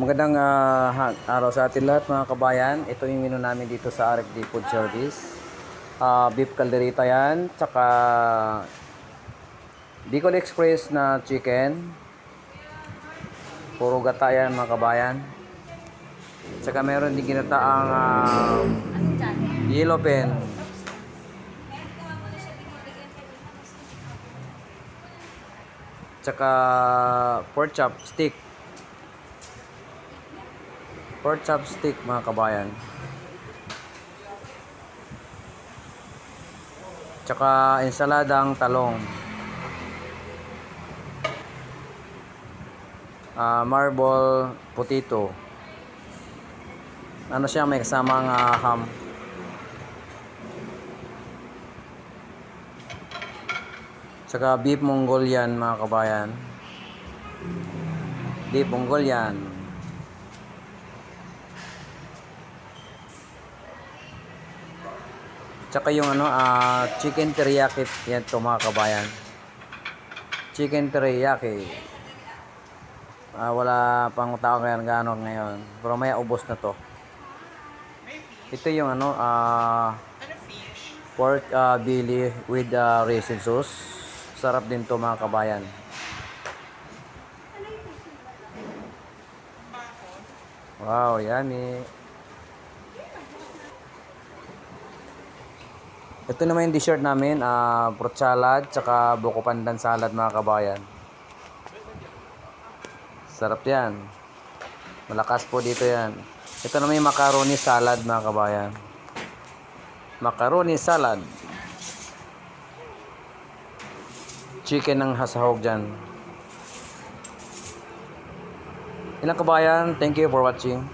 Magandang araw sa atin lahat mga kabayan. Ito yung menu namin dito sa RFD Food Service. Beef caldereta yan, tsaka Bicol Express na chicken. Puro gata yan mga kabayan. Tsaka meron din ginataang yellow pen. Tsaka pork chop stick. Pork chop stick mga kabayan. Tsaka ensaladang talong. Marble potato. Ano siya, may kasamang ham. Tsaka beef Mongolian mga kabayan. Beef Mongolian. Tsaka yung chicken teriyaki yan to mga kabayan. Chicken teriyaki. Wala pang tao ngayon. Pero may ubos na to. Ito yung pork belly with resin sauce. Sarap din to mga kabayan. Wow, yummy. Ito naman yung dessert namin, fruit salad, tsaka buko pandan salad mga kabayan. Sarap yan. Malakas po dito yan. Ito naman yung macaroni salad mga kabayan. Macaroni salad. Chicken ng hasahog dyan. Ilang kabayan, thank you for watching.